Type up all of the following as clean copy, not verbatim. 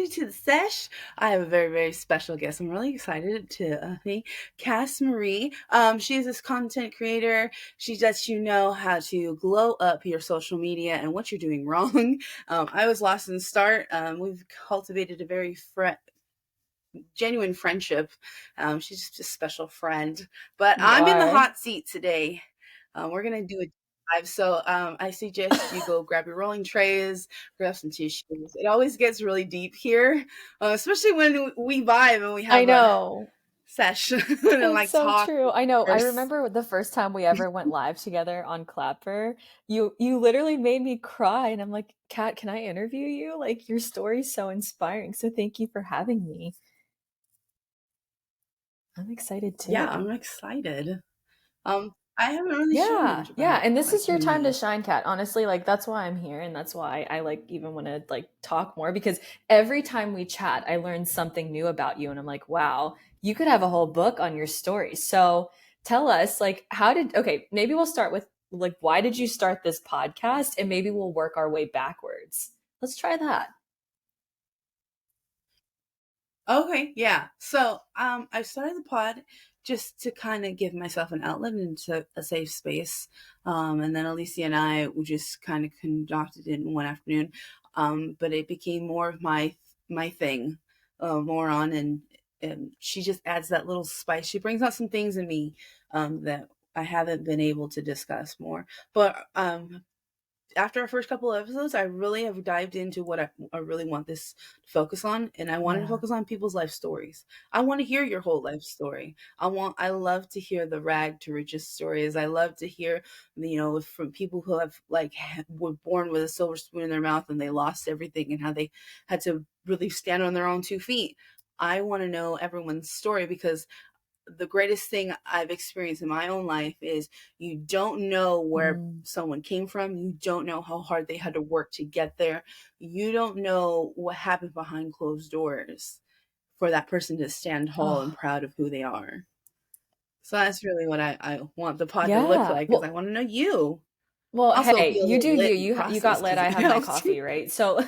to the Sesh. I have a very, very special guest. I'm really excited to meet Cass Marie. She is this content creator. She lets you know how to glow up your social media and what you're doing wrong. I was lost in the start. We've cultivated a very genuine friendship. She's just a special friend. But You I'm in the are. hot seat today. We're gonna do a live, so I suggest you go grab your rolling trays, grab some tissues. It always gets really deep here, especially when we vibe and we I have a know. session and It's like so talk. true. I know. I First. remember the first time we ever went live together on Clapper, you literally made me cry and I'm like, "Kat, can I interview you? Like your story's so inspiring. So thank you for having me." I'm excited Yeah, too. I'm excited. I haven't really shared Yeah, much yeah, about and this like is your time to me. shine, Kat. Honestly, like that's why I'm here, and that's why I like even want to like talk more because every time we chat, I learn something new about you, and I'm like, wow, you could have a whole book on your story. So tell us, like, okay, maybe we'll start with like, why did you start this podcast, and maybe we'll work our way backwards. Let's try that. Okay, yeah. So, I started the pod just to kind of give myself an outlet into a safe space. And then Alicia and I we just kind of conducted it in one afternoon. But it became more of my thing, more on, and she just adds that little spice. She brings out some things in me, that I haven't been able to discuss more. But after our first couple of episodes, I really have dived into what I really want this to focus on, and I wanted to Yeah. focus on people's life stories. I want to hear your whole life story. I love to hear the rag to riches stories. I love to hear, from people who have like were born with a silver spoon in their mouth and they lost everything and how they had to really stand on their own 2 feet. I want to know everyone's story because the greatest thing I've experienced in my own life is you don't know where Mm. someone came from. You don't know how hard they had to work to get there. You don't know what happened behind closed doors for that person to stand tall and Oh, proud of who they are. So that's really what I want the pod to look yeah. like is I want to know you. Well, Also hey, be a you do little you. lit in the You got process lit. because I it have my helps too. coffee, right? So,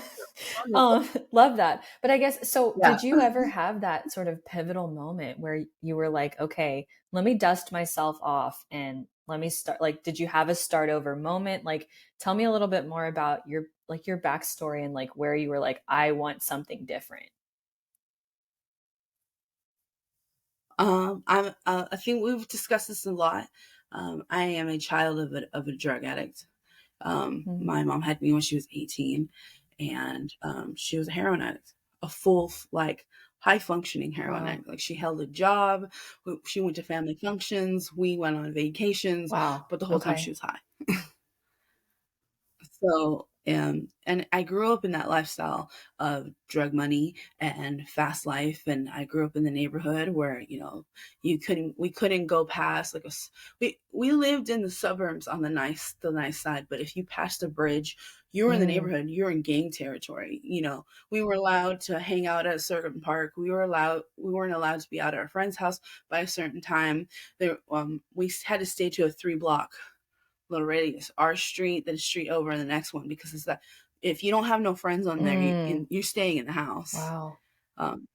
love that. But I guess so. Yeah. Did you ever have that sort of pivotal moment where you were like, okay, let me dust myself off and let me start? Like, did you have a start over moment? Like, tell me a little bit more about your backstory and like where you were like, I want something different. I think we've discussed this a lot. I am a child of a drug addict. Mm. My mom had me when she was 18, and she was a heroin addict, a full, like, high functioning heroin Wow. addict. Like, she held a job, she went to family functions, we went on vacations, Wow. but the whole time she Okay. was high. So, and I grew up in that lifestyle of drug money and fast life, and I grew up in the neighborhood where we couldn't go past like we lived in the suburbs on the nice side, but if you passed a bridge, you were in the Mm. neighborhood, you were in gang territory. We were allowed to hang out at a certain park. We weren't allowed to be out at our friend's house by a certain time. We had to stay to a 3 block little radius. Our street, then a street over, and the next one, because it's that if you don't have no friends on there, Mm. you're staying in the house. Wow. Um,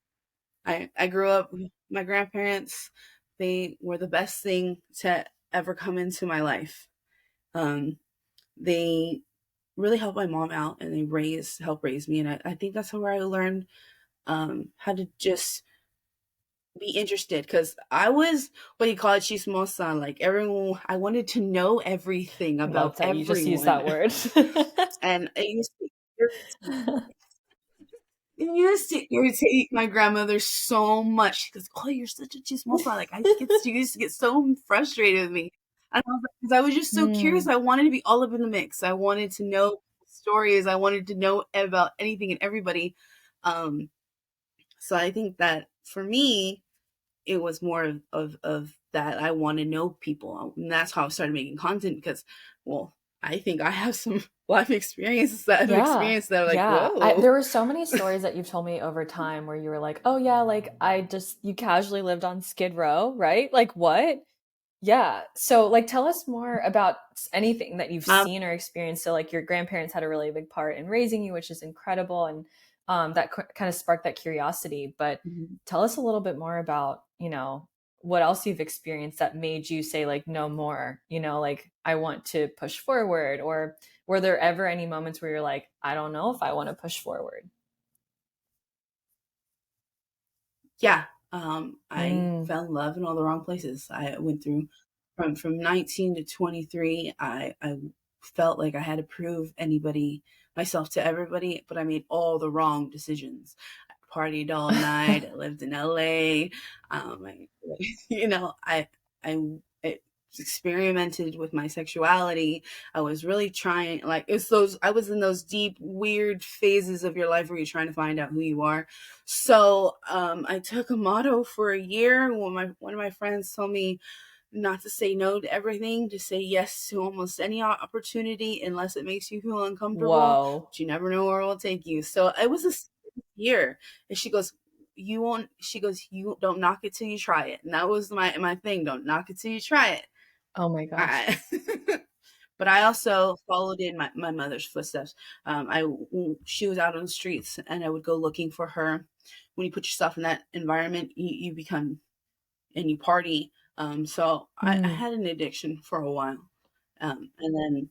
I grew up. My grandparents, they were the best thing to ever come into my life. Um, they really helped my mom out, and help raise me, and I think that's where I learned how to just be interested because I was what do you call it, chismosa. Like everyone, I wanted to know everything about Love that you just used everyone. that word. And it used to irritate my grandmother so much. She goes, "Oh, you're such a chismosa." Like she used to get so frustrated with me. And I was like, because I was just so curious. Mm. I wanted to be all up in the mix. I wanted to know stories. I wanted to know about anything and everybody. Um, so I think that for me, it was more of that I want to know people. And that's how I started making content because, well, I think I have some life experiences that I've Yeah. experienced that are like, Yeah. whoa. There were so many stories that you've told me over time where you were like, oh, yeah, like you casually lived on Skid Row, right? Like, what? Yeah. So, like, tell us more about anything that you've Um, seen or experienced. So, like, your grandparents had a really big part in raising you, which is incredible. And that kind of sparked that curiosity. But Mhm. tell us a little bit more about, what else you've experienced that made you say like no more, like I want to push forward, or were there ever any moments where you're like, I don't know if I want to push forward? Yeah. I Mm, fell in love in all the wrong places. I went through from 19 to 23. I felt like I had to prove anybody myself to everybody, but I made all the wrong decisions. I partied all night. I lived in LA. I, I experimented with my sexuality. I was really trying, like, it's those, I was in those deep, weird phases of your life where you're trying to find out who you are. So I took a motto for a year. When one of my friends told me not to say no to everything, to say yes to almost any opportunity unless it makes you feel uncomfortable. whoa. But you never know where it will take you. So it was a year, and she goes, "You won't." She goes, "You don't knock it till you try it," and that was my thing. Don't knock it till you try it. Oh my gosh. I, but I also followed in my mother's footsteps. She was out on the streets, and I would go looking for her. When you put yourself in that environment, you become and you party. So I Mm, had an addiction for a while, and then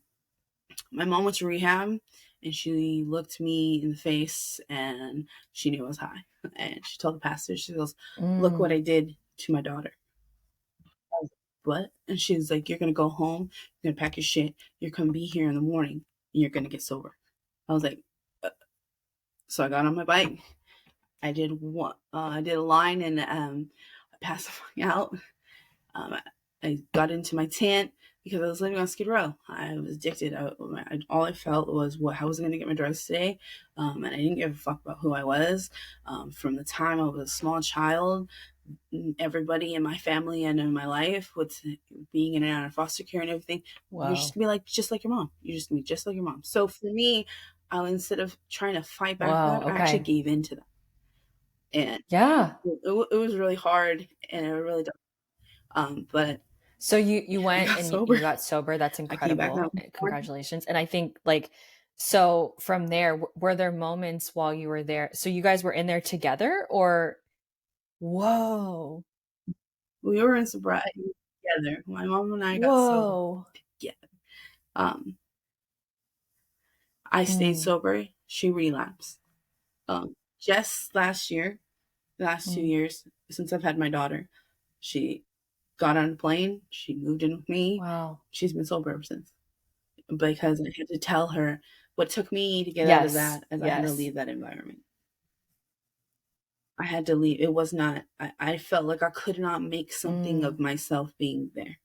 my mom went to rehab, and she looked me in the face, and she knew I was high, and she told the pastor, she goes, "Look what mm. I did to my daughter." What? And she was like, "You're gonna go home, you're gonna pack your shit, you're gonna be here in the morning, and you're gonna get sober." I was like, uh. So I got on my bike. I did a line, and I passed out. Um, I got into my tent because I was living on Skid Row. I was addicted. All I felt was, what? How was I going to get my drugs today? And I didn't give a fuck about who I was. From the time I was a small child, everybody in my family and in my life, with being in and out of foster care and everything, you're just Wow. gonna be like just like your mom. You're just gonna be just like your mom. So for me, instead of trying to fight back Wow. that, I actually Okay. gave in to that, and Yeah. it was really hard, and it really. But So you I went got and sober. you got sober. That's I came back that incredible. morning. Congratulations. And I think like, so from there, were there moments while you were there? So you guys were in there together, or whoa, We were in sobriety together. My mom and I got sober whoa. together. Um, I stayed Mm, sober. She relapsed. Just last year, the last two mm. years since I've had my daughter, she got on a plane. She moved in with me. Wow. She's been sober ever since, because I had to tell her what took me to get out of Yes. that, as I had to Yes. leave that environment. I had to leave. It was not. I felt like I could not make something Mm. of myself being there.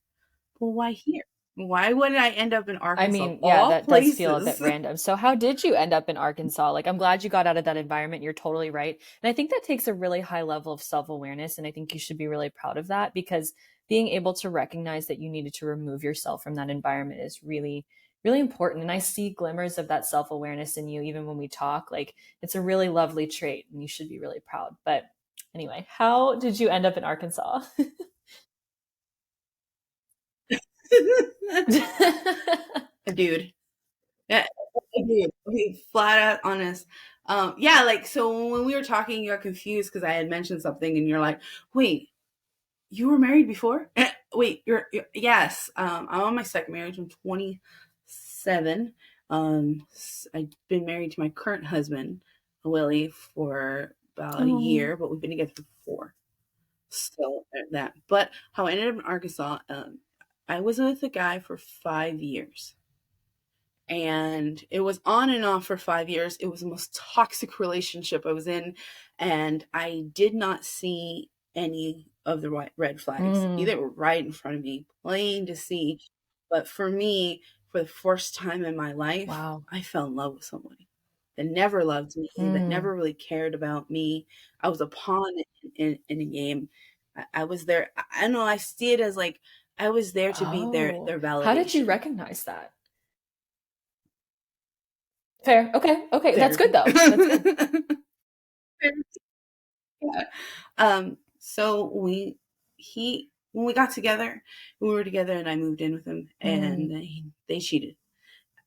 Well, why here? Why would I end up in I Arkansas, of mean, yeah, all that does feel a bit places? random. So how did you end up in Arkansas? Like, I'm glad you got out of that environment. You're totally right. And I think that takes a really high level of self-awareness. And I think you should be really proud of that, because being able to recognize that you needed to remove yourself from that environment is really, really important. And I see glimmers of that self-awareness in you, even when we talk. Like, it's a really lovely trait and you should be really proud. But anyway, how did you end up in Arkansas? Dude. Yeah, dude. Okay, flat out honest. Yeah, like, so when we were talking, you got confused because I had mentioned something, and you're like, "Wait, you were married before?" Wait, yes. I'm on my second marriage. I'm 27. I've been married to my current husband, Willie, for about a Oh, year, but we've been together for 4. So that. But how I ended up in Arkansas, I was with a guy for 5 years, and it was on and off for 5 years. It was the most toxic relationship I was in, and I did not see any of the red flags. mm, They were right in front of me, plain to see. But for me, for the first time in my life, wow. I fell in love with somebody that never loved me, that Mm. never really cared about me. I was a pawn in a game. I was there. I don't know. I see it as like I was there to be Oh, their how did you validation. recognize that? Fair. Okay. Okay. That's good Therapy. though. That's good. Yeah. So when we got together, we were together, and I moved in with him, and Mm, they cheated.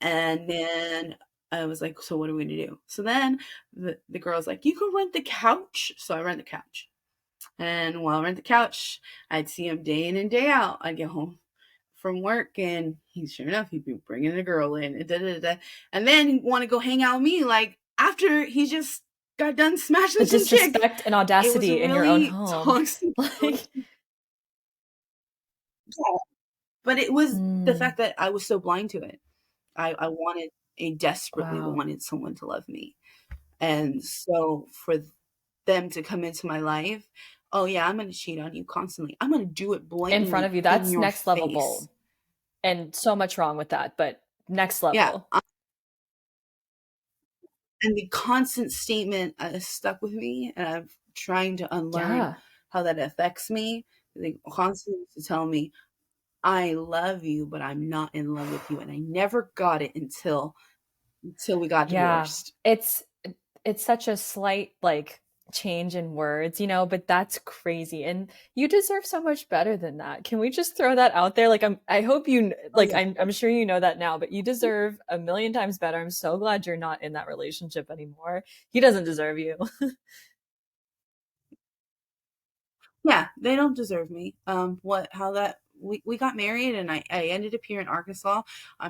And then I was like, so what are we gonna do? So then the girl's like, you can rent the couch. So I rent the couch. And while I rent the couch, I'd see him day in and day out. I'd get home from work and he, sure enough, he'd be bringing a girl in. And, da, da, da, and then he'd want to go hang out with me like after he just got done The smashing some chick. disrespect and It was audacity in your own really home. toxic. Like, Yeah. But it was the mm, fact that I was so blind to it. I wanted, I desperately wow. wanted someone to love me. And so for them to come into my life, oh yeah, I'm going to cheat on you constantly. I'm going to do it In front blatantly of you, in that's your next level face. bold. And so much wrong with that, but next Yeah. level. And the constant statement stuck with me, and I'm trying to unlearn Yeah. how that affects me. They constantly to tell me, I love you, but I'm not in love with you. And I never got it until we got Yeah. divorced. It's such a slight like change in words, but that's crazy. And you deserve so much better than that. Can we just throw that out there? Like I hope Oh like yeah. I'm sure you know that now, but you deserve a million times better. I'm so glad you're not in that relationship anymore. He doesn't deserve you. Yeah, they don't deserve me. What how that we got married and I ended up here in Arkansas.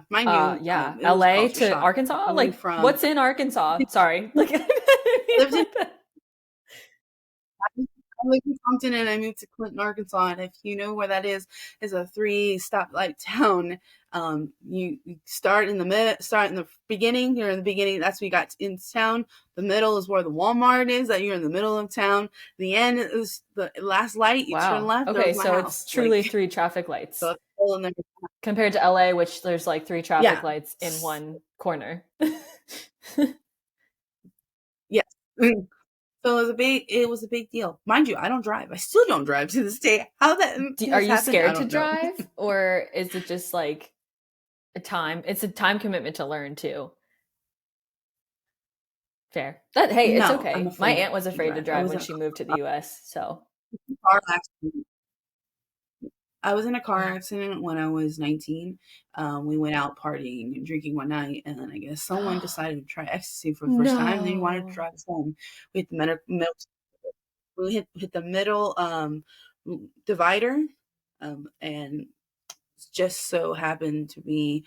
Mind you, Yeah. it was a LA culture to shock Arkansas? coming Like from what's in Arkansas? Sorry. Like I didn't mean lived in like that. I live in Compton and I moved to Clinton, Arkansas. And if you know where that is a 3 stoplight town. You start in the start in the beginning. You're in the beginning. That's where you got into town. The middle is where the Walmart is. That you're in the middle of town. The end is the last light. You turn Wow. left. Okay, There's my so it's house. truly Like three traffic so, lights it's all in there. compared to LA, which there's like three traffic Yeah, lights in one corner. yes. So it was a big deal. Mind you, I don't drive. I still don't drive to this day. How that Are has you happened, I scared to don't know. drive, or is it just like a time? It's a time commitment to learn too. Fair. That hey, it's No, I'm okay. My afraid aunt was to afraid to drive. I drive was when in a she moved to the US, so car accident. I was in a car yeah. accident when I was 19. We went out partying and drinking one night, and then I guess someone decided to try ecstasy for the first time, and then he wanted to No. drive us home. We hit the middle, we hit the middle divider, and just so happened to be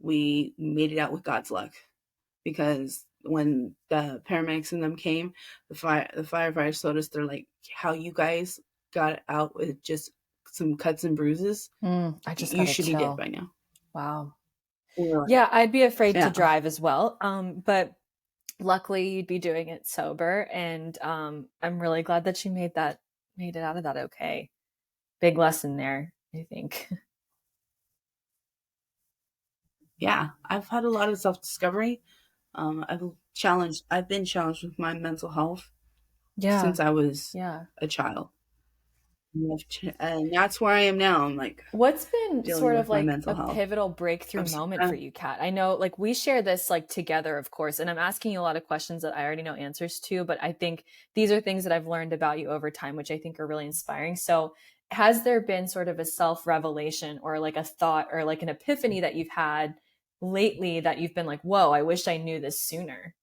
we made it out with God's luck because when the paramedics and them came, the firefighters told us they're like, how you guys got out with just some cuts and bruises, I just you got a should be dead chill. by now. Wow. We were like, Yeah, I'd be afraid to yeah, drive as well. But luckily you'd be doing it sober, and I'm really glad that you made it out of that okay. Big lesson there, I think. yeah. I've had a lot of self discovery. I've been challenged with my mental health Yeah. since I was Yeah. a child, and that's where I am now. I'm like What's been dealing sort of with my like mental a health. pivotal breakthrough I'm, s- moment for I'm you, Kat? I know like we share this like together, of course, and I'm asking you a lot of questions that I already know answers to, but I think these are things that I've learned about you over time, which I think are really inspiring. So, has there been sort of a self revelation or like a thought or like an epiphany that you've had lately that you've been like, whoa, I wish I knew this sooner?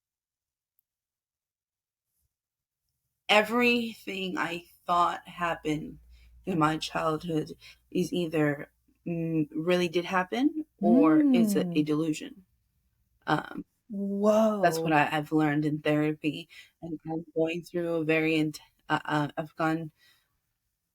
everything I thought happened in my childhood is either really did happen or is a Mm. delusion. Um, that's what Whoa. I've learned in therapy, and I'm going through a I've gone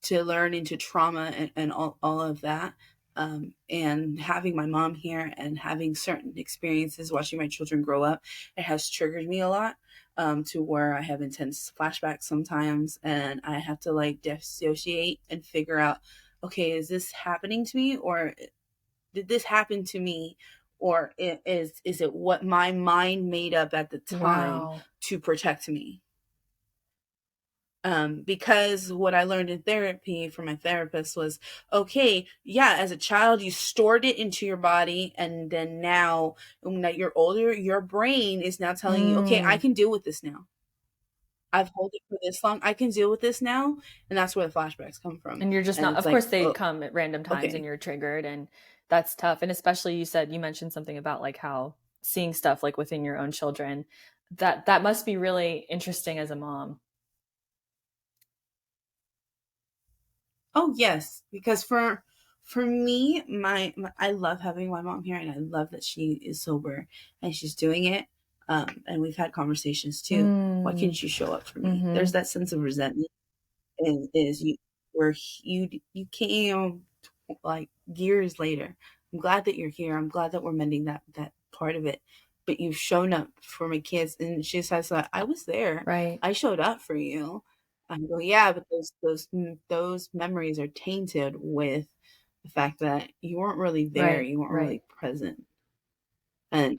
to learn into trauma and all of that. And having my mom here and having certain experiences watching my children grow up, it has triggered me a lot to where I have intense flashbacks sometimes, and I have to like dissociate and figure out, okay, is this happening to me, or did this happen to me, or is it what my mind made up at the time Wow. to protect me? Because what I learned in therapy from my therapist was, okay, yeah, as a child, you stored it into your body. And then now, when that you're older, your brain is now telling you, okay, I Mm. can deal with this now. I've held it for this long. I can deal with this now. And that's where the flashbacks come from. And you're just And not, it's of course, like, they oh, come at random times and okay. you're triggered, and that's tough. And especially you mentioned something about like how seeing stuff like within your own children. That must be really interesting as a mom. Oh yes, because for me, I love having my mom here, and I love that she is sober and she's doing it. And we've had conversations too. Why Mm, can't you show up for me? mm-hmm. There's that sense of resentment, is you where you came like years later. I'm glad that you're here. I'm glad that we're mending that part of it. But you've shown up for my kids, and she says that I was there. Right, I showed up for you. I go, yeah, but those memories are tainted with the fact that you weren't really there. right, You weren't right. really present. And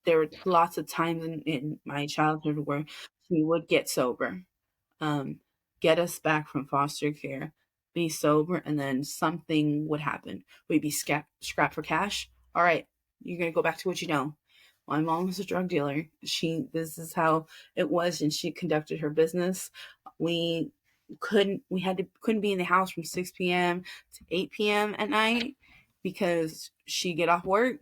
there were lots of times in my childhood where she would get sober, um, get us back from foster care, be sober, and then something would happen. We'd be scrapped for cash. All right, you're gonna go back to what you know. My mom was a drug dealer. This is how it was, and she conducted her business. We couldn't be in the house from 6 p.m. to 8 p.m. at night because she'd get off work,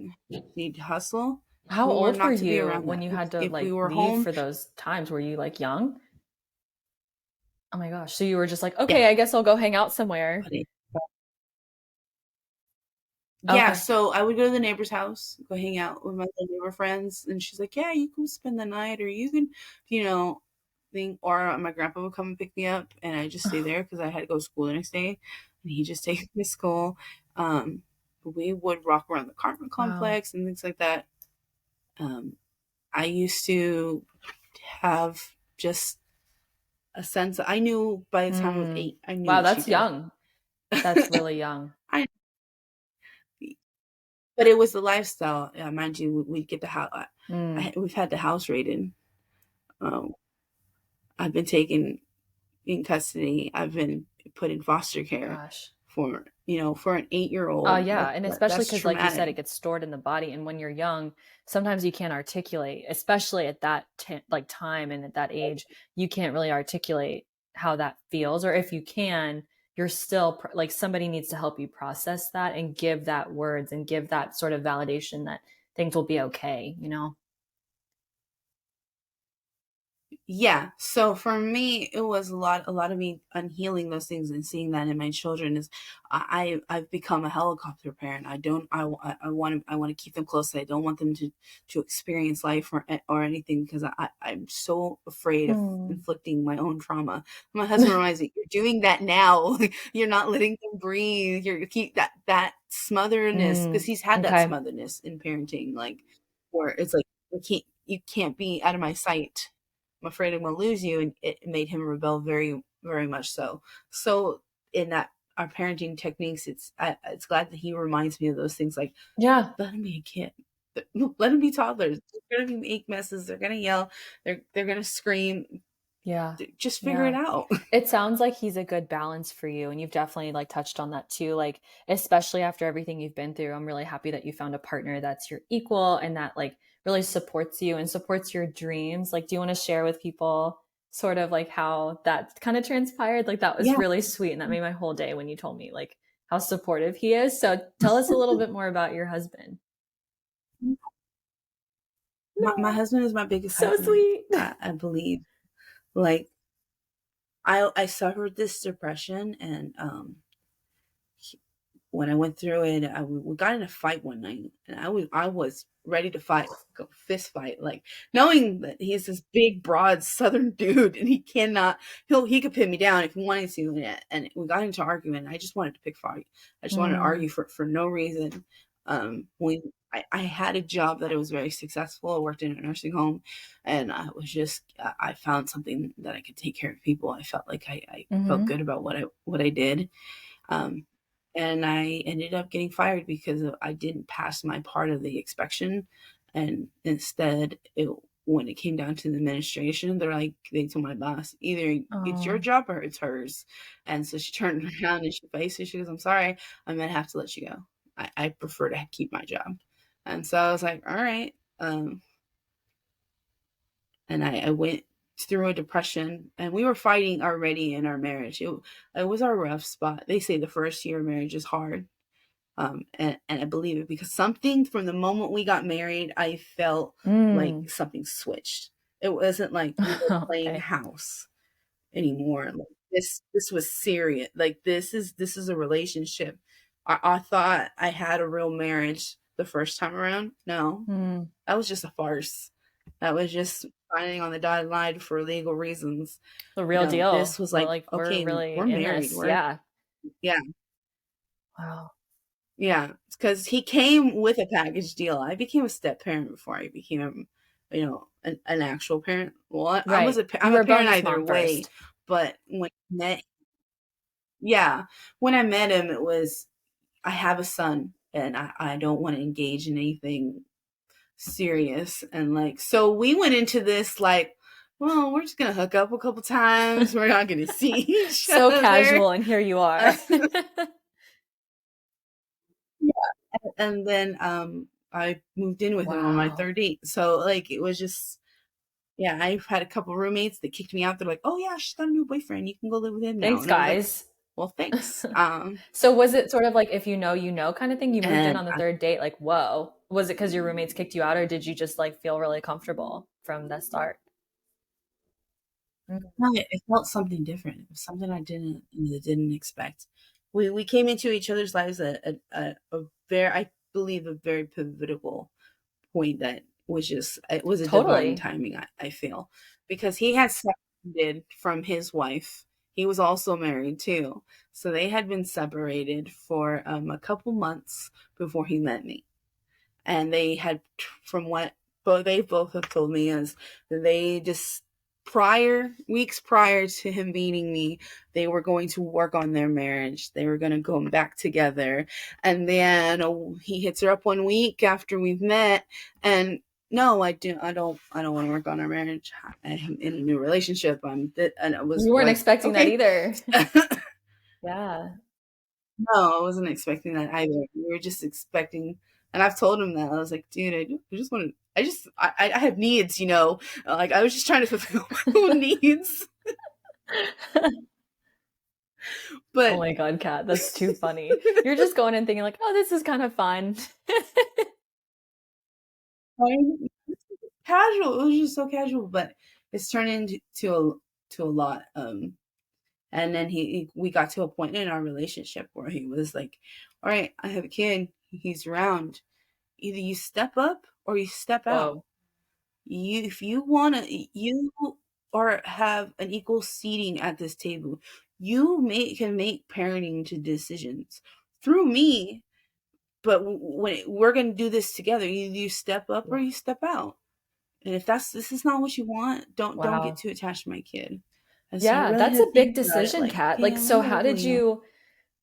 she'd hustle. How We were old were not to be you around when that. you had to If we like were leave home, for those times? Were you like young? Oh my gosh. So you were just like, yeah, okay, I guess I'll go hang out somewhere. buddy. Yeah, Okay. so I would go to the neighbor's house, go hang out with my little neighbor friends, and she's like, "Yeah, you can spend the night, or you can, you know, thing." Or my grandpa would come and pick me up, and I just stay there because I had to go to school the next day, and he just take me to school. We would walk around the apartment Wow. complex and things like that. Um, I used to have just a sense. I knew by the time I was Mm. 8, I knew Wow, what she that's did. young. That's really young. I But it was the lifestyle. Mind you, we get the house. Mm. We've had the house raided. Um, I've been taken in custody. I've been put in foster care Gosh. for an 8-year old. Yeah, and especially That's because, like you said, it traumatic. gets stored in the body, and when you're young, sometimes you can't articulate, especially at that like time and at that age, you can't really articulate how that feels, or if you can, you're still like somebody needs to help you process that and give that words and give that sort of validation that things will be okay, you know? Yeah. So for me, it was a lot of me unhealing those things and seeing that in my children is I've become a helicopter parent. I don't, I want to keep them close. I don't want them to experience life or anything because I'm so afraid of Mm. inflicting my own trauma. My husband reminds me, you're doing that now. You're not letting them breathe. You keep that smotherness because Mm. he's had that Okay. smotherness in parenting, like where it's like, you can't be out of my sight. I'm afraid I'm going to lose you. And it made him rebel very, very much so. So in that, our parenting techniques, it's glad that he reminds me of those things. Like, Yeah. let him be a kid. Let them be toddlers. They're gonna make messes. They're gonna yell. They're gonna scream. Yeah. Just figure it Yeah. out. It sounds like he's a good balance for you, and you've definitely like touched on that too. Like especially after everything you've been through, I'm really happy that you found a partner that's your equal and that like really supports you and supports your dreams. Like do you want to share with people sort of like how that kind of transpired? Like that was Yeah. really sweet and that made my whole day when you told me like how supportive he is. So tell us a little bit more about your husband. My No. husband is my biggest So partner. sweet. I believe. Like I suffered this depression, and when I went through it, we got in a fight one night, and I was ready to fight, go fist fight, like knowing that he's this big, broad Southern dude, and he could pin me down if he wanted to, and we got into argument. I just wanted to pick fight. I just wanted to Mm, argue for no reason. When I had a job that it was very successful. I worked in a nursing home, and I found something that I could take care of people. I felt like I felt mm-hmm. good about what I did. Um, and I ended up getting fired because I didn't pass my part of the inspection. And instead, when it came down to the administration, they told my boss, either it's your Oh. job or it's hers. And so she turned around and she faced it. She goes, I'm sorry, I'm going to have to let you go. I prefer to keep my job. And so I was like, all right. And I went through a depression, and we were fighting already in our marriage. It was our rough spot. They say the first year of marriage is hard, And I believe it because something from the moment we got married, I felt like Mm. something switched. It wasn't like we were playing Okay. house anymore. Like this was serious. Like this is a relationship. I thought I had a real marriage the first time around. No, Mm. that was just a farce. That was just signing on the dotted line for legal reasons. The real No, this deal. was We're like, like, we're okay, really we're in married. this. We're Yeah. yeah, Wow. yeah. Because he came with a package deal. I became a step parent before I became, an actual parent. Well, Right. You I'm were a a parent bonus either mom way. first. But yeah, when I met him, it was I have a son and I don't want to engage in anything serious. And like, so we went into this like, well, we're just gonna hook up a couple times. We're not gonna see each So other. casual, and here you Uh, are. and then I moved in with him on my Wow. third date. So like it was just yeah, I've had a couple roommates that kicked me out. They're like, "Oh yeah, she's got a new boyfriend. You can go live with him now." Thanks, And I was like, guys. "Well, thanks." So was it sort of like if you know, you know kind of thing? You moved in And on the third date, like, whoa. Was it because your roommates kicked you out, or did you just like feel really comfortable from the start? Mm. no, it felt something different. It was something I didn't expect. We came into each other's lives a very I believe a very pivotal point that was just it was a divine Totally. timing. I feel because he had separated from his wife. He was also married too, so they had been separated for a couple months before he met me, and they had from what they both have told me is they just weeks prior to him meeting me, they were going to work on their marriage. They were going to go back together. And then he hits her up one week after we've met, and no, I don't want to work on our marriage. I'm in a new relationship. And I was You weren't like, expecting that okay. either. Yeah. No, I wasn't expecting that either. We were just expecting, and I've told him that. I was like, dude, I just want to. I have needs, Like I was just trying to fulfill my own needs, Oh but my God, Kat, that's too funny. You're just going in thinking like, oh, this is kind of fun. I- casual. It was just so casual, but it's turned into to a lot. And then we got to a point in our relationship where he was like, "All right, I have a kid. He's around. Either you step up or you step out." Whoa. If you want to you or have an equal seating at this table, can make parenting to decisions through me, but when we're going to do this together, you step up or you step out. And if this is not what you want, don't get Wow. too attached to my kid. And so I Yeah, really that's had a to big think about it decision, like, Kat. okay, Like, I so wonder, how did you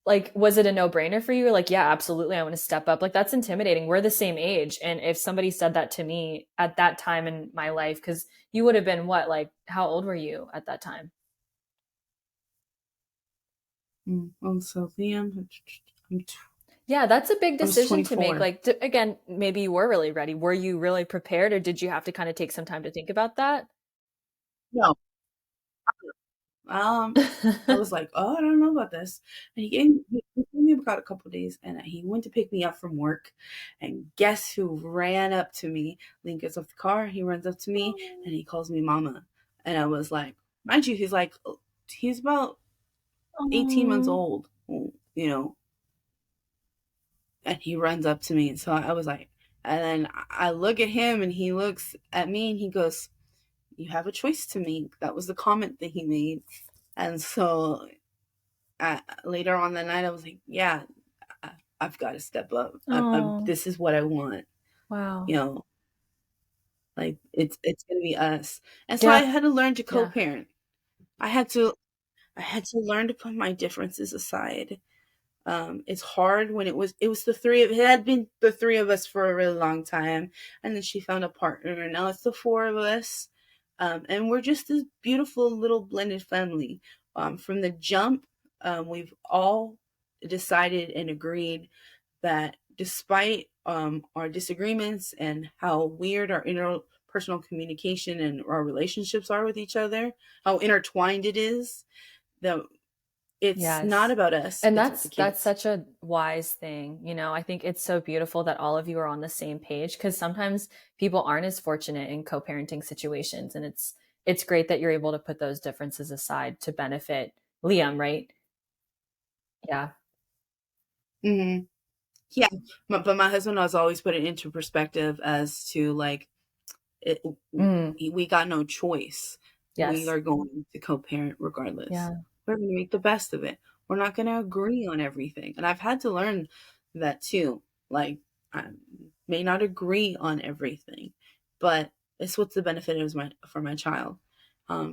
like, was it a no-brainer for you? Like, yeah, absolutely, I want to step up. Like, that's intimidating. We're the same age. And if somebody said that to me at that time in my life, because you would have been what, like, how old were you at that time? so Liam, Yeah, that's a big I was decision to make. 24. Like, again, maybe you were really ready. Were you really prepared, or did you have to kind of take some time to think about that? No, I was like, "Oh, I don't know about this." And he gave me about a couple of days, and he went to pick me up from work. And guess who ran up to me? Link gets off the car. He runs up to me, and he calls me mama. And I was like, mind you, he's about 18 months Oh, old, you know. And he runs up to me, and so I was like, and then I look at him, and he looks at me, and he goes, "You have a choice to make." That was the comment that he made. And so later on the night, I was like, yeah, I've got to step up. oh, This is what I want. wow. You know, like it's gonna be us. And so I Yeah, had to learn to yeah. co-parent. I had to I had to learn to put my differences aside. It's hard when it was the three of it had been the three of us for a really long time, and then she found a partner, and now it's the four of us, and we're just this beautiful little blended family. From the jump, we've all decided and agreed that despite our disagreements and how weird our interpersonal communication and our relationships are with each other, how intertwined it is, that It's not Yes. about us, And it's about the that's kids. such a wise thing. I think it's so beautiful that all of you are on the same page because sometimes people aren't as fortunate in co-parenting situations, and it's great that you're able to put those differences aside to benefit Liam, right? Yeah. Hmm. Yeah, but my husband has always put it into perspective as to like it, Mm, we got no choice. We yes. are going to co-parent regardless. Yeah. We're going to make the best of it. We're not going to agree on everything, and I've had to learn that too. Like, I may not agree on everything, but it's what's the benefit is my for my child,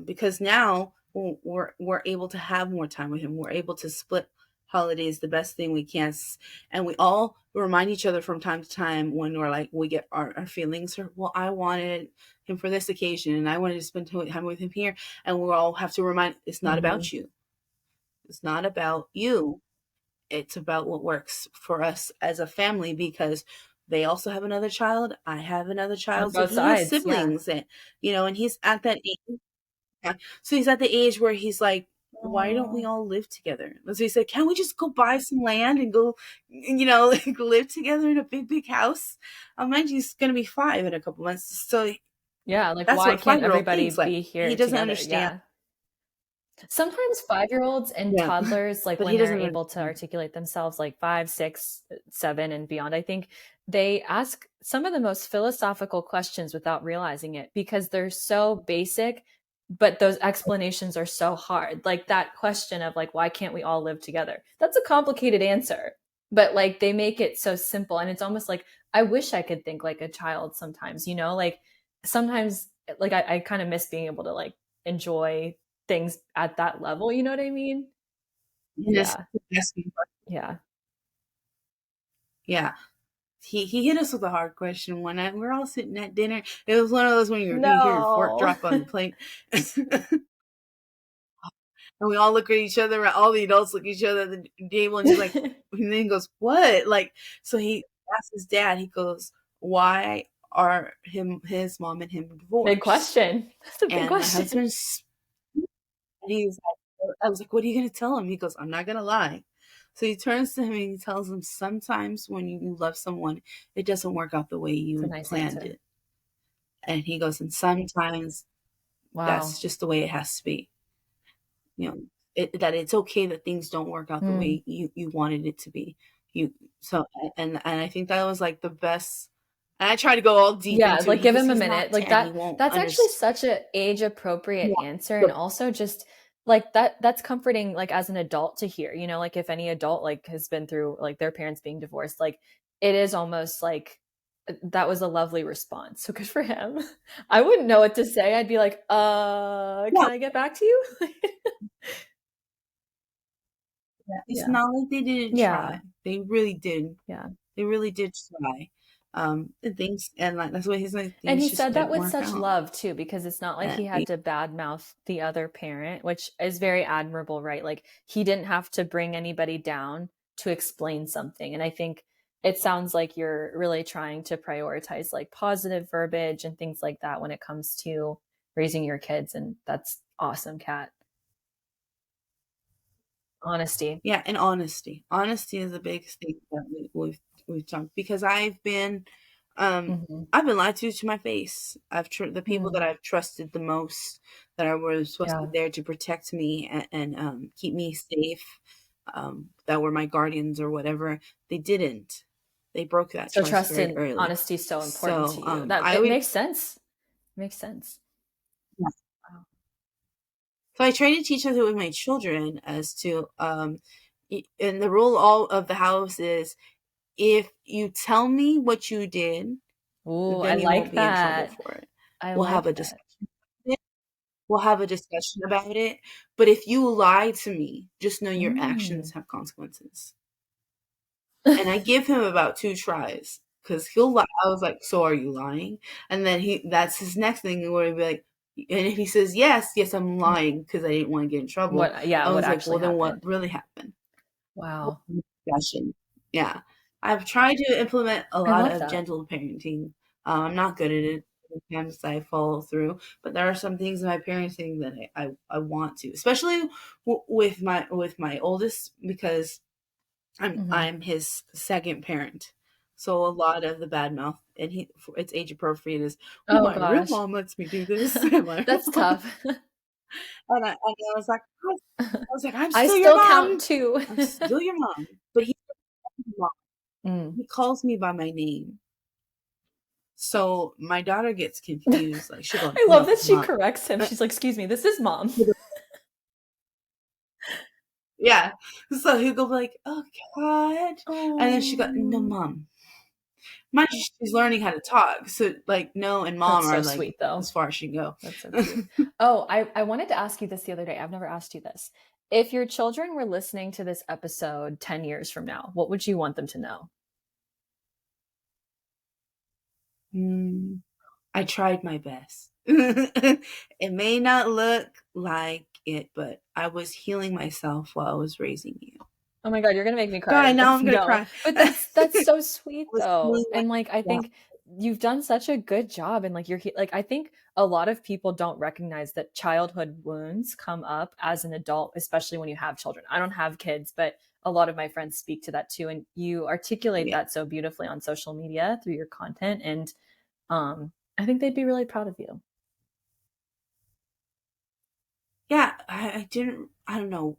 because now we're able to have more time with him. We're able to split holidays the best thing we can, and we all remind each other from time to time when we're like we get our feelings hurt. Well, I wanted him for this occasion and I wanted to spend time with him here, and we'll all have to remind it's not Hmm. about you. It's not about you. It's about what works for us as a family because they also have another child. I have another On child. So both he has sides. Yeah. siblings and and he's at that age. Yeah. So he's at the age where he's like, why don't we Oh. all live together? And so he said, can't we just go buy some land and go, like live together in a big, big house? Mind you, he's going to be 5 in a couple months. So Yeah, like that's why what a can't 5-year-old everybody thinks. Like, be he here doesn't together? understand. Yeah. Sometimes 5-year-olds and Yeah. toddlers, like But when he they're doesn't able to understand. articulate themselves, like 5, 6, 7, and beyond, I think they ask some of the most philosophical questions without realizing it because they're so basic, but those explanations are so hard. Like that question of like, why can't we all live together? That's a complicated answer, but like they make it so simple. And it's almost like, I wish I could think like a child sometimes, like sometimes like I kind of miss being able to like enjoy things at that level, you know what I mean? He just Yeah. asking. Yeah. Yeah. He hit us with a hard question one night. We're all sitting at dinner. It was one of those when you hear your fork No. drop on the plate. And we all look at each other, all the adults look at each other at the table, and he's like, and then he goes, "What?" Like, so he asked his dad. He goes, "Why are his mom and him Big divorced?" question. That's a big And my question. husband, he's like, I was like, "What are you gonna tell him?" He goes, "I'm not gonna lie." So he turns to him and he tells him, "Sometimes when you love someone, it doesn't work out the way It's a you nice planned answer. it." And he goes, "And sometimes that's Wow. just the way it has to be." you know that it's okay that things don't work out the Mm. way you wanted it to be. You so and I think that was like the best. And I try to go all deep Yeah, into it like give because him a he's not minute. Like 10, he that won't that's actually understand. such a age appropriate Yeah. answer and But also just like that's comforting like as an adult to hear. Like if any adult like has been through like their parents being divorced, like it is almost like that was a lovely response. So good for him. I wouldn't know what to say. I'd be like, yeah, can I get back to you?" yeah, it's Yeah. not like they didn't Yeah. try. They really did. Yeah. They really did try. And things, and like that's what he's like, And things he just said that didn't with work such out. love too, because it's not like he And had to badmouth the other parent, which is very admirable, right? Like he didn't have to bring anybody down to explain something. And I think it sounds like you're really trying to prioritize like positive verbiage and things like that when it comes to raising your kids. And that's awesome, Kat. Honesty. yeah, and honesty. Honesty is the biggest thing that we've talked because Hmm. I've been lied to my face. The people that Mm. I've trusted the most, that I was supposed to be Yeah. there to protect me and keep me safe, that were my guardians or whatever. They didn't. They broke that So trust trust very and early. honesty is so important So to you. That I it always makes sense. Makes sense. Wow. so I try to teach that with my children as to and the rule all of the house is if you tell me what you did, Ooh, I then you won't like be in trouble that. for it. I We'll have like a that. discussion. We'll have a discussion about it. But if you lie to me, just know your Mm. actions have consequences. And I give him about 2 tries because he'll lie. I was like, "So are you lying?" And then that's his next thing where he'd be like, and if he says yes, yes, I'm lying because I didn't want to get in trouble. Yeah, I what was like, actually well, then what happened? really happened? Wow. Discussion. Yeah. I've tried to implement a I lot love of that. gentle parenting. I'm not good at it. sometimes I follow through, but there are some things in my parenting that I want to, especially with my oldest, because Mhm. I'm his second parent. So a lot of the bad mouth, and it's age appropriate, is, well, Oh my real gosh. mom lets me do this. And my real That's mom, tough. and I was like, I'm I still your still count mom. too. I'm still your mom. But he's my mom. Mm. He calls me by my name. So my daughter gets confused. Like, she'll go, I love no, that she mom. corrects him. She's like, "Excuse me, this is mom." Yeah. So he'll go like, oh God. And then she go, no, Oh. mom. Mind you, she's learning how to talk. So like no and mom That's are so like sweet though. as far as she can go. That's so cute. Oh, I wanted to ask you this the other day. I've never asked you this. If your children were listening to this episode 10 years from now, what would you want them to know? Mm, I tried my best. It may not look like it, but I was healing myself while I was raising you. Oh my god, you're gonna make me cry. God, now That's I'm gonna no. cry. But I that's so sweet was though. healing And like I myself. think you've done such a good job and like like I think a lot of people don't recognize that childhood wounds come up as an adult, especially when you have children. I don't have kids, but a lot of my friends speak to that too and you articulate Yeah. that so beautifully on social media through your content and I think they'd be really proud of you. Yeah, I didn't, I don't know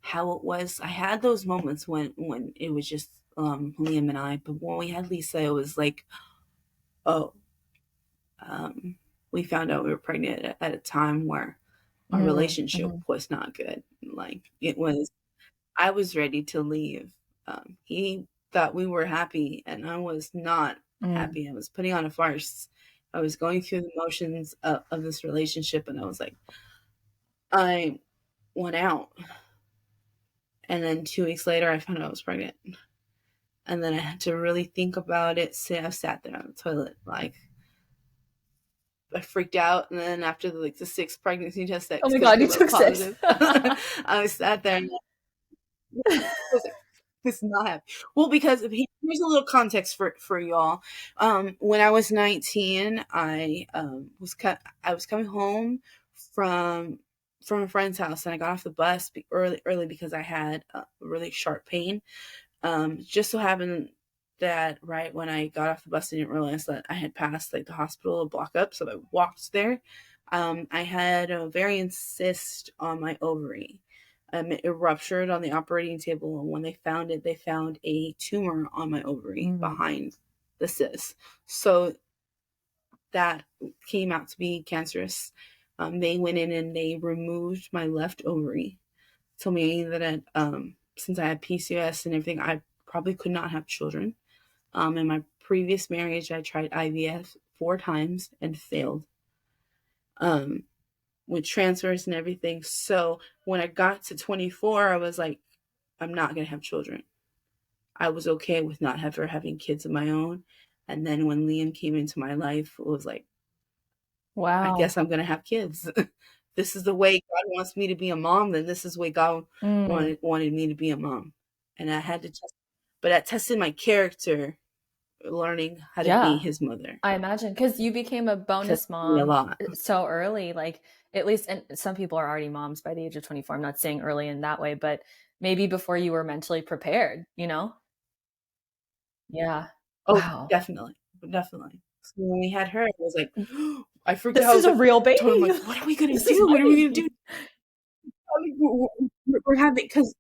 how it was. I had those moments when it was just Liam and I, but when we had Lisa, it was like, oh, um, we found out we were pregnant at a time where our Mm, relationship mhm, was not good. Like it was, I was ready to leave. He thought we were happy, and I was not mm. happy. I was putting on a farce. I was going through the motions of this relationship, and I was like, I went out. And then 2 weeks later, I found out I was pregnant. And then I had to really think about it. I sat there on the toilet, like I freaked out. And then after the sixth pregnancy test that Oh my god, you came up took 6. positive, I sat there and I was like, this is not happy. Well, because here's a little context for y'all. When I was 19, I was coming home from from a friend's house, and I got off the bus early because I had a really sharp pain. Just so happened that right when I got off the bus, I didn't realize that I had passed like the hospital a block up, so I walked there. I had a ovarian cyst on my ovary. It ruptured on the operating table, and when they found a tumor on my ovary Mm, behind the cyst. So that came out to be cancerous. They went in and they removed my left ovary, told me that since I had PCOS and everything, I probably could not have children. In my previous marriage, I tried IVF 4 times and failed, um, with transfers and everything. So when I got to 24, I was like, I'm not going to have children. I was okay with not ever having kids of my own. And then when Liam came into my life, it was like, I wow. guess I'm going to have kids. This is the way God wants me to be a mom, then this is the way God Mm, wanted me to be a mom. And I had to test, but I tested my character learning how to be yeah. his mother. I imagine because you became a Tested bonus me a mom lot. so early, like at least, and some people are already moms by the age of 24. I'm not saying early in that way, but maybe before you were mentally prepared, you know? Yeah. Oh, Wow. definitely. Definitely. So when we had her, it was like, I freaked out. This I is was a like, real told him, baby. like, what are we going to This is do? my What are we going to do? baby. We're having, because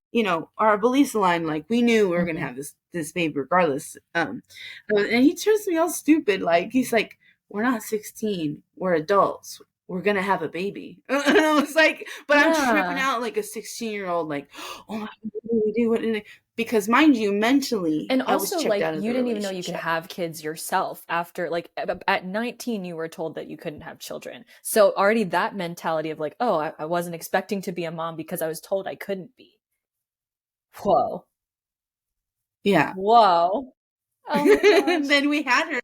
our beliefs align. Like we knew we were gonna Mhm. have this baby regardless. And he turns to me all stupid. Like he's like, "We're not 16. We're adults. We're gonna have a baby." And I was like, "But I'm tripping Yeah. out like a 16-year-old. Like, oh my god, what do we do? What do we-" Because mind you, mentally, And I was also, checked like, out of you the didn't even know you could relationship. have kids yourself after, like, at 19, you were told that you couldn't have children. So already that mentality of like, oh, I wasn't expecting to be a mom because I was told I couldn't be. Whoa. Yeah. Whoa. Oh my And gosh. then we had her.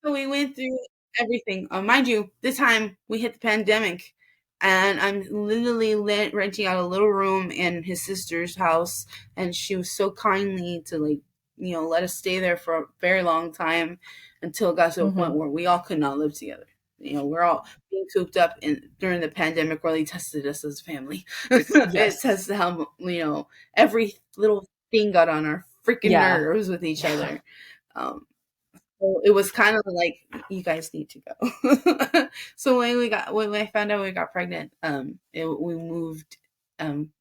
So we went through everything. Mind you, this time we hit the pandemic, and I'm literally renting out a little room in his sister's house, and she was so kindly to let us stay there for a very long time until it got to a point Hmm. where we all could not live together. we're all being cooped up during the pandemic, really tested us as a family. It Yes. tested how, every little thing got on our freaking Yeah. nerves with each Yeah. other. Um, so it was kind of like, you guys need to go. So when I found out we got pregnant, we moved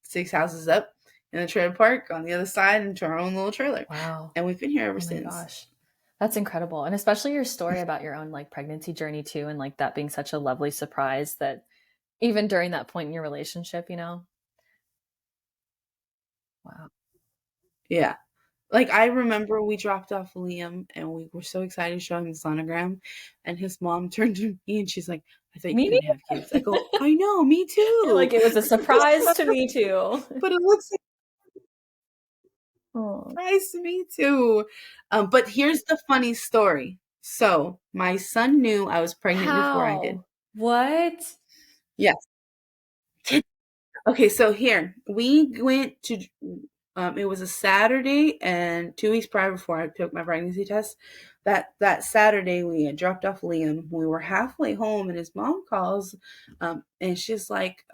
6 houses up in the trailer park on the other side into our own little trailer, Wow. and we've been here ever Oh my since. gosh. That's incredible. And especially your story about your own like pregnancy journey too, and like that being such a lovely surprise that even during that point in your relationship, you know? Wow. Yeah. Like, I remember we dropped off Liam and we were so excited to show him the sonogram, and his mom turned to me and she's like, "I thought you Me couldn't have kids." I go, "I know, me You're too." like, it was a surprise to me too. But it looks like a Oh. surprise to me too. But here's the funny story. So my son knew I was pregnant before I did. How? What? Yes. Okay, so here we went to. It was a Saturday, and 2 weeks prior before I took my pregnancy test, that Saturday we had dropped off Liam. We were halfway home, and his mom calls, and she's like,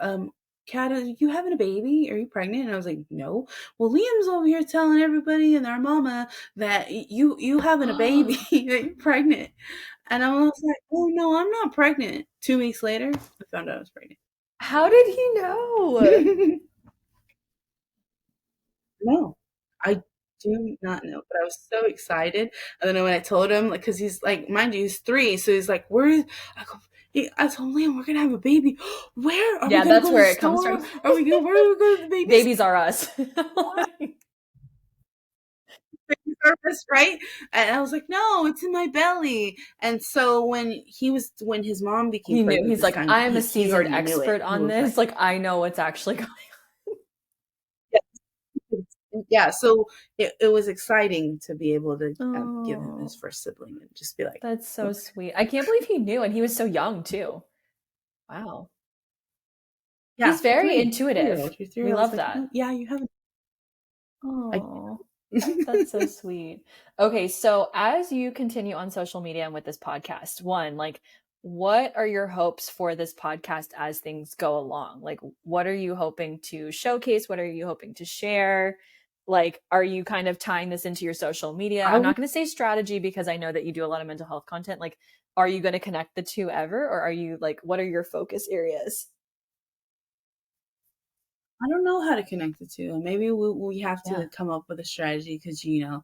"Kat, are you having a baby? Are you pregnant?" And I was like, "No." Well, Liam's over here telling everybody and their mama that you having a baby, that you're pregnant, and I was like, "Oh no, I'm not pregnant." 2 weeks later, I found out I was pregnant. How did he know? No, I do not know, but I was so excited, and then when I told him, like, because he's like, mind you, he's 3, so he's like, "Where is?" I go, I told him, "We're gonna have a baby. Where are we Yeah, gonna that's go to the where it comes store? from. Are we going? Where are we going to the baby Babies are us. service, right?" And I was like, "No, it's in my belly." And so when his mom became He knew. pregnant He's this like, time, I'm a he seasoned already knew it. expert He on was like, this. Like, I know what's actually going. yeah, so it was exciting to be able to give him his Oh, first sibling and just be like, that's so "Look." sweet. I can't believe he knew, and he was so young too. Wow. Yeah, He's very 3 year old. intuitive. Your We 3 year old's love like, that. yeah, you haven't. I, Oh, that's so sweet. Okay, so as you continue on social media and with this podcast, one, like, what are your hopes for this podcast as things go along? Like, what are you hoping to showcase? What are you hoping to share? Like, are you kind of tying this into your social media? I I'm would. not going to say strategy because I know that you do a lot of mental health content. Like, are you going to connect the two ever? Or are you like, what are your focus areas? I don't know how to connect the two. Maybe we have Yeah, to come up with a strategy because you've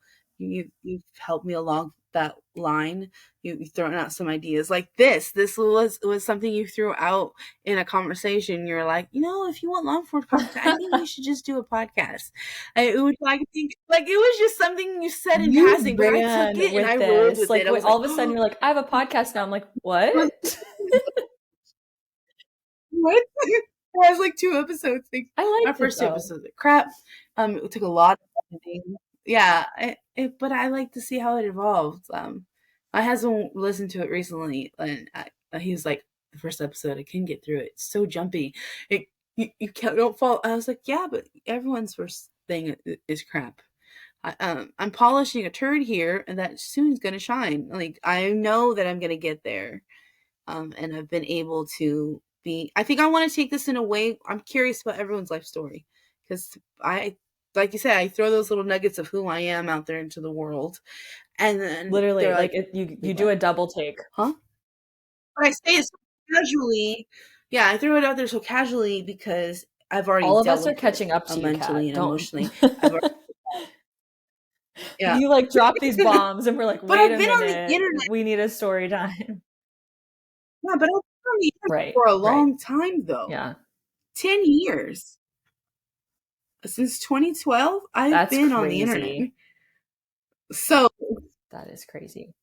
helped me along that line. You've thrown out some ideas like this. This was something you threw out in a conversation. You're like, if you want long form content, I think we should just do a podcast. It would like think like it was just something you said in you passing, but I took ran it and with I rode this. with Like, it. I was all like, of a sudden, you're like, I have a podcast now. I'm like, what? what? I was like 2 episodes. Like, I my liked it first two though. episodes are crap. It took a lot of editing. Yeah, but I like to see how it evolved. My husband listened to it recently, and he was like, "The first episode, I couldn't get through it. It's so jumpy. You can't don't fall." I was like, "Yeah, but everyone's first thing is crap." I'm polishing a turd here, and that soon's gonna shine. Like, I know that I'm gonna get there, and I've been able to be. I think I want to take this in a way. I'm curious about everyone's life story because like you said, I throw those little nuggets of who I am out there into the world, and then Literally, they're like like, you "Wait, do what? a double take. Huh?" But I say it so casually. Yeah, I throw it out there so casually because I've already All of dealt us are with it catching up to you, mentally Kat. and Don't. emotionally. I've already, yeah, You like drop these bombs, and we're like, but wait I've a been on the minute, internet. we need a story time. Yeah, but I've been on the internet Right, for a right. long time though. Yeah, 10 years. Since 2012, I've that's been on the internet. crazy. So That is crazy.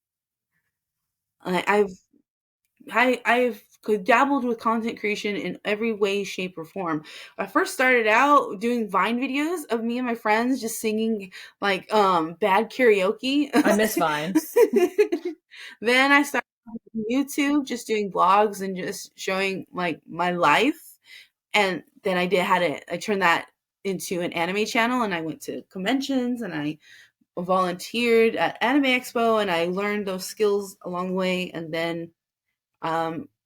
I, I've I've dabbled with content creation in every way, shape, or form. I first started out doing Vine videos of me and my friends just singing like bad karaoke. I miss Vine. Then I started on YouTube just doing vlogs and just showing like my life. And then I turned that into an anime channel, and I went to conventions and I volunteered at Anime Expo, and I learned those skills along the way. And then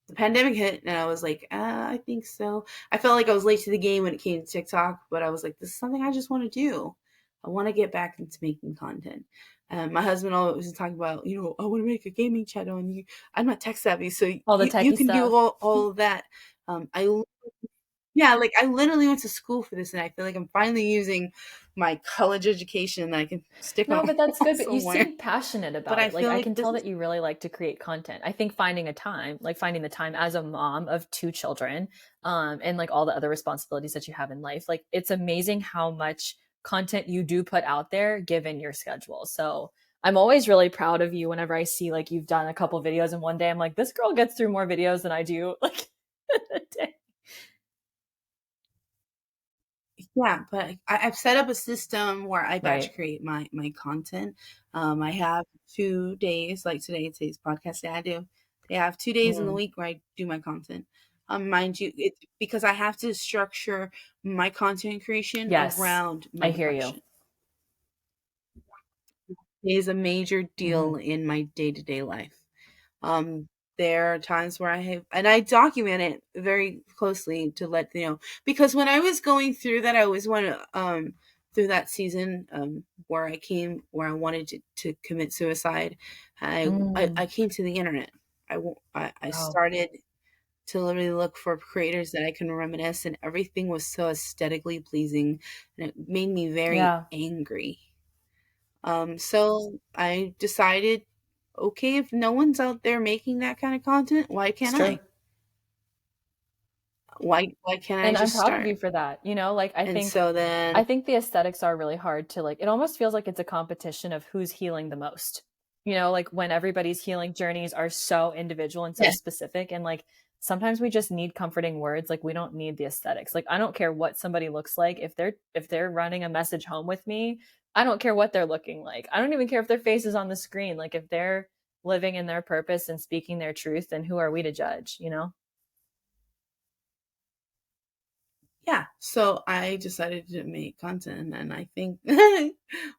the pandemic hit, and I was like, I think so. I felt like I was late to the game when it came to TikTok, but I was like, this is something I just want to do. I want to get back into making content. My husband always was talking about, I want to make a gaming channel, and I'm not tech savvy, so All the you techie can do stuff. all of that. I Yeah, like I literally went to school for this, and I feel like I'm finally using my college education that I can stick No, on but that's good. But you somewhere. seem passionate But about I it. Like feel I like can this tell is that you really like to create content. I think finding the time as a mom of two children, and like all the other responsibilities that you have in life, like it's amazing how much content you do put out there given your schedule. So I'm always really proud of you whenever I see like you've done a couple videos in one day. I'm like, this girl gets through more videos than I do like in a day. Yeah, but I've set up a system where I Right. batch create my content. I have 2 days, like today's podcast day. I have 2 days in the Mm. week where I do my content. Mind you, it because I have to structure my content creation Yes, around my I hear you. depression. It is a major Hmm. deal in my day to day life. Um, there are times where I have, and I document it very closely to let you know, because when I was going through that, I always want to, through that season, where I wanted to commit suicide, I Mm. came to the internet. I Wow. started to literally look for creators that I can reminisce, and everything was so aesthetically pleasing, and it made me very Yeah, angry. So I decided, okay, if no one's out there making that kind of content, why it's can't true. I? Why can't I And I'm just proud of you start? for that. You know, like And so then, I think the aesthetics are really hard to like it almost feels like it's a competition of who's healing the most. You know, like when everybody's healing journeys are so individual and so yeah, specific and like sometimes we just need comforting words. Like we don't need the aesthetics. Like I don't care what somebody looks like if they're running a message home with me, I don't care what they're looking like. I don't even care if their face is on the screen. Like if they're living in their purpose and speaking their truth, then who are we to judge, you know? yeah. So I decided to make content, and I think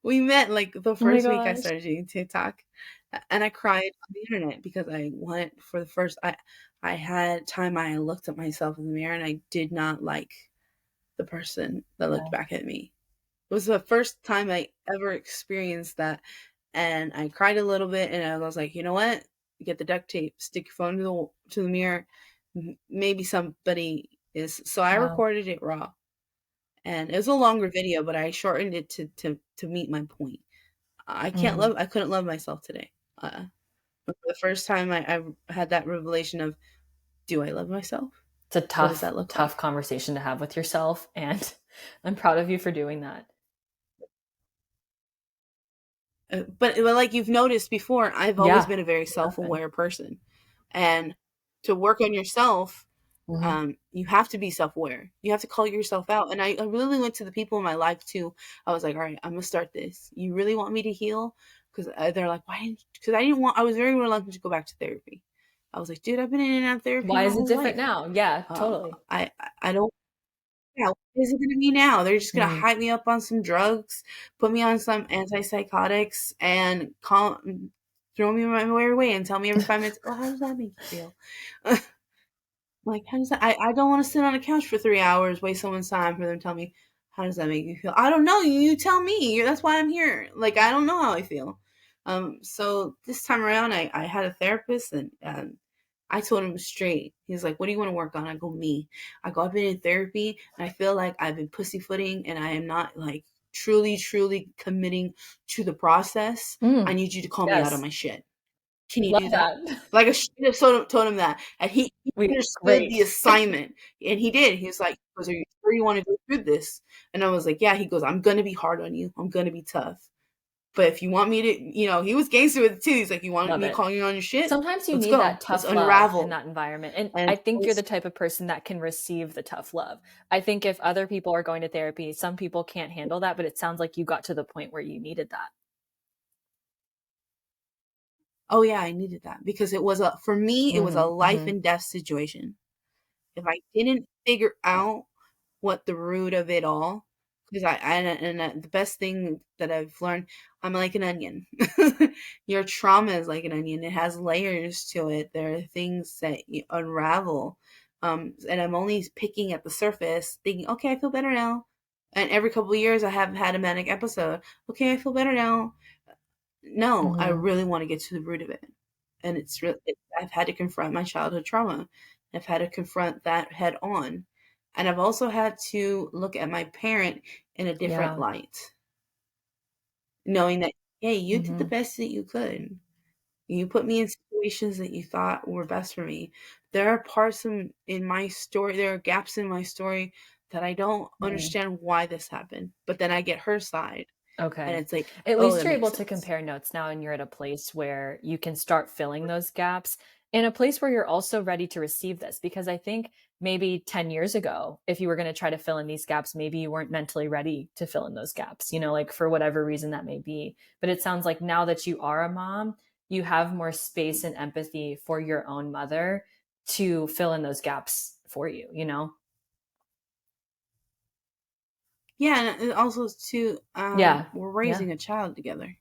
we met like the Oh my first week I gosh. started doing TikTok, and I cried on the internet because I wanted for the first I had time I looked at myself in the mirror, and I did not like the person that looked Yeah. back at me. It was the first time I ever experienced that, and I cried a little bit, and I was like, you know what? Get the duct tape, stick your phone to the mirror. Maybe somebody is. So I Wow. recorded it raw, and it was a longer video, but I shortened it to meet my point. Mm. I couldn't love myself today. For the first time, I had that revelation of, do I love myself? It's a What does tough, that look tough like? conversation to have with yourself. And I'm proud of you for doing that. But like you've noticed before, I've always Yeah, been a very you have been. self-aware person, and to work on yourself, Hmm. you have to be self-aware. You have to call yourself out. And I really went to the people in my life too. I was like, all right, I'm gonna start this. You really want me to heal? Because they're like, why didn't? Because I didn't want. I was very reluctant to go back to therapy. I was like, dude, I've been in and out of therapy Why my is it whole different life. now? Yeah, Uh, totally. I don't. Yeah, what is it going to be now? They're just going to Mm. hype me up on some drugs, put me on some antipsychotics, and throw me my merry way and tell me every 5 minutes, oh, how does that make you feel? Like, how does that? I don't want to sit on a couch for 3 hours, waste someone's time for them to tell me, how does that make you feel? I don't know. You tell me. That's why I'm here. Like, I don't know how I feel. So this time around, I had a therapist, and I told him straight. He's like, what do you want to work on? I go, me. I go, I've been in therapy, and I feel like I've been pussyfooting, and I am not like truly committing to the process. I Mm. need you to call me out on Yes. my shit. Can you do Love that? that. Like I should have told him that, and he understood the Great. assignment, and he did. He was like, "Are you sure you want to go through this?" And I was like, "Yeah." He goes, "I'm gonna be hard on you. I'm gonna be tough, but if you want me to, he was gangster with it too. He's like, you want Love me to it. call you on your shit? Sometimes you Let's need go. that Let's tough love in unravel." that environment. And And I think you're it's the type of person that can receive the tough love. I think if other people are going to therapy, some people can't handle that, but it sounds like you got to the point where you needed that. oh yeah, I needed that because for me it was a Mm, life hmm. and death situation. If I didn't figure out what the root of it all, because the best thing that I've learned, I'm like an onion. Your trauma is like an onion. It has layers to it. There are things that you unravel. And I'm only picking at the surface, thinking, okay, I feel better now. And every couple of years, I have had a manic episode. Okay, I feel better now. No, I Mm-hmm. really want to get to the root of it. And I've had to confront my childhood trauma. I've had to confront that head on. And I've also had to look at my parent in a different Yeah. light, knowing that, hey, you did the Mm-hmm. best that you could. You put me in situations that you thought were best for me. There are parts in my story, there are gaps in my story that I don't Mm. understand why this happened. But then I get her side, and Okay. it's like, At oh, least that you're makes able to sense. compare notes now, and you're at a place where you can start filling those gaps, in a place where you're also ready to receive this. Because I think maybe 10 years ago, if you were going to try to fill in these gaps, maybe you weren't mentally ready to fill in those gaps, like for whatever reason that may be. But it sounds like now that you are a mom, you have more space and empathy for your own mother to fill in those gaps for you? Yeah, and also too, Yeah. we're Yeah. raising a child together.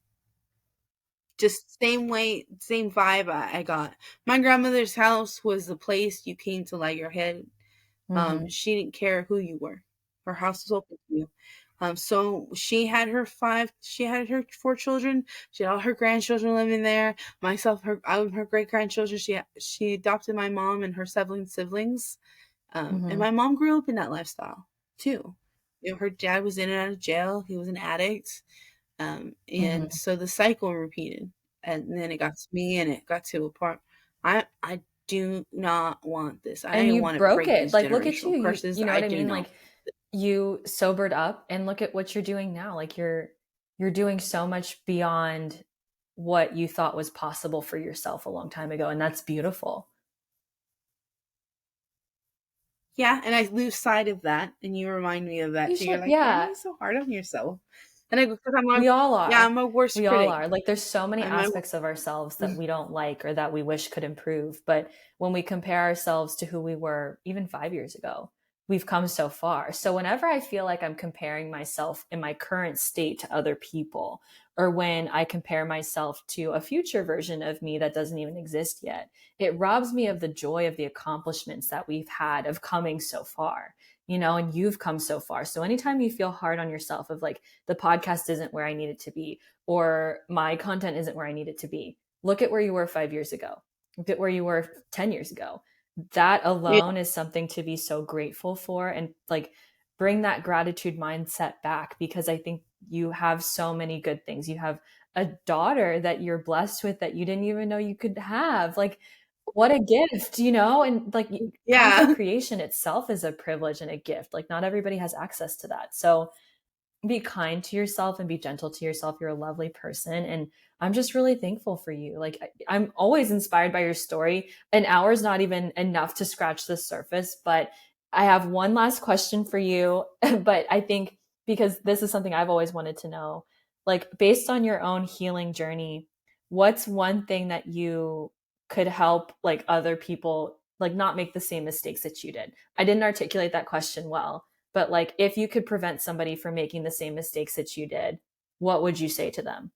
Just same way, same vibe I got. My grandmother's house was the place you came to lay your head. Mm-hmm. She didn't care who you were. Her house was open to you. So she had her four children. She had all her grandchildren living there. Myself, I was her great grandchildren. She adopted my mom and her siblings. And Mm-hmm. my mom grew up in that lifestyle too. Her dad was in and out of jail. He was an addict. And Mm-hmm. so the cycle repeated. And then it got to me, and it got to a part. I do not want this. And I you want to broke break it. these Like, look at you. generational You curses. you know I what I do mean? not. Like, you sobered up, and look at what you're doing now. Like, you're doing so much beyond what you thought was possible for yourself a long time ago, and that's beautiful. Yeah, and I lose sight of that, and you remind me of that You too. You're should, like, why are yeah. you so hard on yourself? And I go, because We all yeah, are. I'm a worst We all critic. are. Like, there's so many I'm my, aspects of ourselves that we don't like or that we wish could improve. But when we compare ourselves to who we were even 5 years ago, we've come so far. So whenever I feel like I'm comparing myself in my current state to other people, or when I compare myself to a future version of me that doesn't even exist yet, it robs me of the joy of the accomplishments that we've had of coming so far, and you've come so far. So anytime you feel hard on yourself of like, the podcast isn't where I need it to be, or my content isn't where I need it to be. Look at where you were 5 years ago. Look at where you were 10 years ago. That yeah, alone is something to be so grateful for, and like bring that gratitude mindset back, because I think you have so many good things. You have a daughter that you're blessed with that you didn't even know you could have. Like, what a gift, and like content yeah. creation itself is a privilege and a gift. Like, not everybody has access to that. So, be kind to yourself and be gentle to yourself. You're a lovely person. And I'm just really thankful for you. Like, I'm always inspired by your story. An hour is not even enough to scratch the surface. But I have one last question for you. But I think because this is something I've always wanted to know, like, based on your own healing journey, what's one thing that you could help like other people like not make the same mistakes that you did? I didn't articulate that question well, but like, if you could prevent somebody from making the same mistakes that you did, what would you say to them?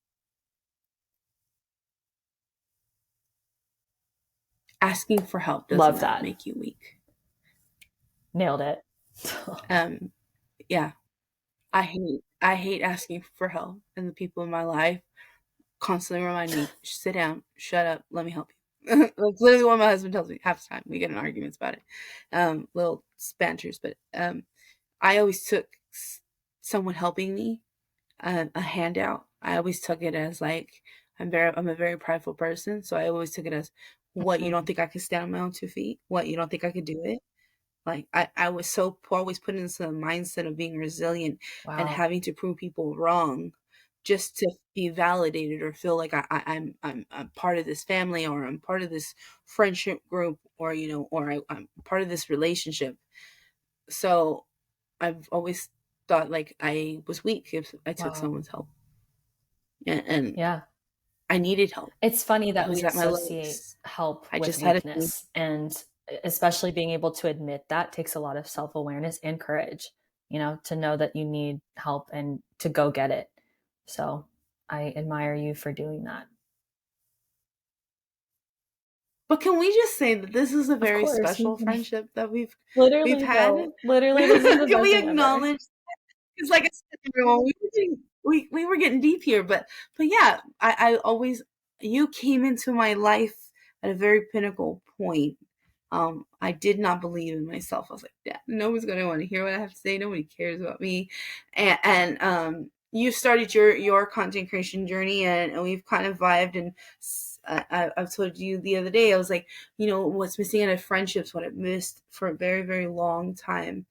Asking for help does Love not that. make you weak. Nailed it. Um, yeah, I hate asking for help, and the people in my life constantly remind me, sit down, shut up, let me help you. That's literally what my husband tells me half the time. We get in arguments about it. Little spanters, but I always took someone helping me, a handout. I always took it as like, I'm a very prideful person, so I always took it as, what, you don't Mhm. think I could stand on my own 2 feet? What, you don't think I could do it? Like, I was so always put into the mindset of being resilient and Wow. having to prove people wrong just to be validated or feel like I'm part of this family, or I'm part of this friendship group, or I'm part of this relationship. So I've always thought like I was weak if I took Wow. someone's help, and Yeah. I needed help. It's funny I that was we at my associate lowest. help I with just had to. weakness, and especially being able to admit that takes a lot of self awareness and courage. to know that you need help and to go get it. So I admire you for doing that. But can we just say that this is a Of very course. special friendship that we've Literally had? though. Literally, this is the Can best we thing ever. acknowledge? Because like I said, everyone, we were getting deep here, but yeah, I always, you came into my life at a very pinnacle point. I did not believe in myself. I was like, yeah, no one's gonna want to hear what I have to say. Nobody cares about me, and you started your content creation journey, and we've kind of vibed. And I've told you the other day, I was like, what's missing out of friendships, what I've missed for a very, very long time,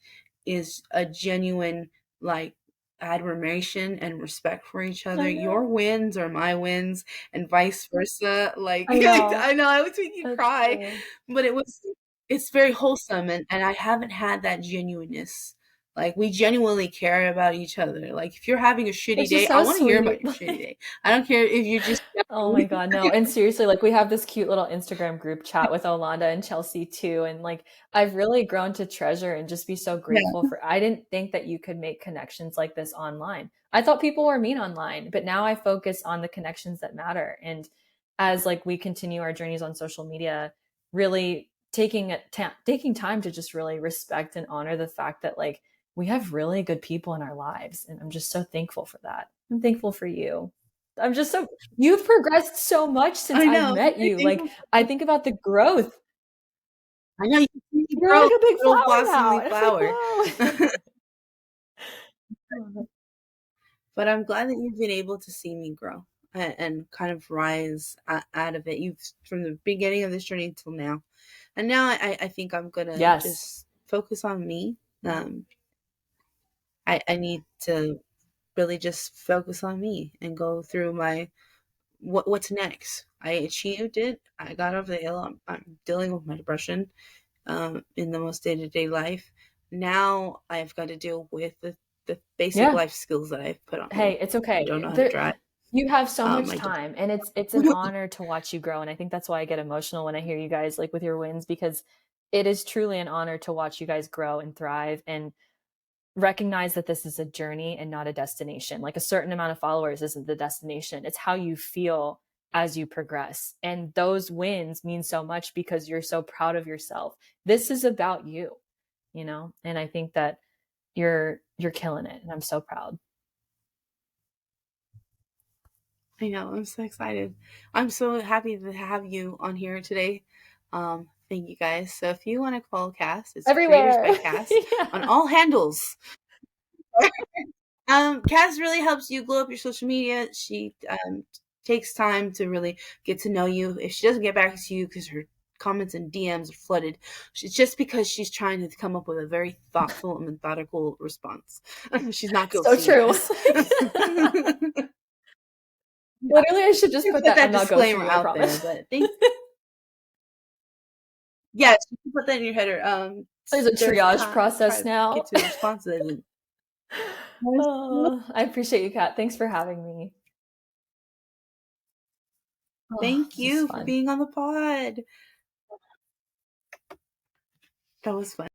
is a genuine, like, admiration and respect for each other. I Your know. wins are my wins, and vice versa. Like, I know. I know I was making you That's cry, true. but it's very wholesome, and I haven't had that genuineness. Like, we genuinely care about each other. Like, if you're having a shitty Which is day, I so want to hear about sweet. your shitty day. I don't care if you're just Oh my God, no. And seriously, like we have this cute little Instagram group chat with Olanda and Chelsea too. And like I've really grown to treasure and just be so grateful yeah. for I didn't think that you could make connections like this online. I thought people were mean online, but now I focus on the connections that matter. And as like we continue our journeys on social media, really taking time to just really respect and honor the fact that like we have really good people in our lives. And I'm just so thankful for that. I'm thankful for you. I'm just so You've progressed so much since I I've know. met Very you. Like, thankful. I think about the growth. I know you can see me You're grow, like a big little flower now. blossomly And I'm like, flower. wow. But I'm glad that you've been able to see me grow and kind of rise out of it. You've, from the beginning of this journey until now, and now I think I'm gonna Yes. just focus on me. I need to really just focus on me and go through my what's next. I achieved it. I got over the hill. I'm dealing with my depression in the most day to day life. Now I've got to deal with the basic Yeah. life skills that I've put on Hey, hold. it's I don't okay. know how to drive. You have so much I don't. time and it's an honor to watch you grow. And I think that's why I get emotional when I hear you guys like with your wins because it is truly an honor to watch you guys grow and thrive and recognize that this is a journey and not a destination. Like a certain amount of followers isn't the destination. It's how you feel as you progress. And those wins mean so much because you're so proud of yourself. This is about you, and I think that you're killing it and I'm so proud. I know. I'm so excited. I'm so happy to have you on here today. Thank you guys. So if you want to follow Cass, it's Creators Everywhere. by Cass on Yeah. all handles. Cass really helps you glow up your social media. She takes time to really get to know you. If she doesn't get back to you because her comments and DMs are flooded, it's just because she's trying to come up with a very thoughtful and methodical response. She's not So ghosting you true. guys. Literally, I should just put Put that. I'm that not disclaimer ghosting you, I out there, promise. but thank. Yes, you can put that in your header. There's a There's triage time. Try process to get now. to the responses. And Oh, I appreciate you, Kat. Thanks for having me. Oh, thank this is you for fun. being on the pod. That was fun.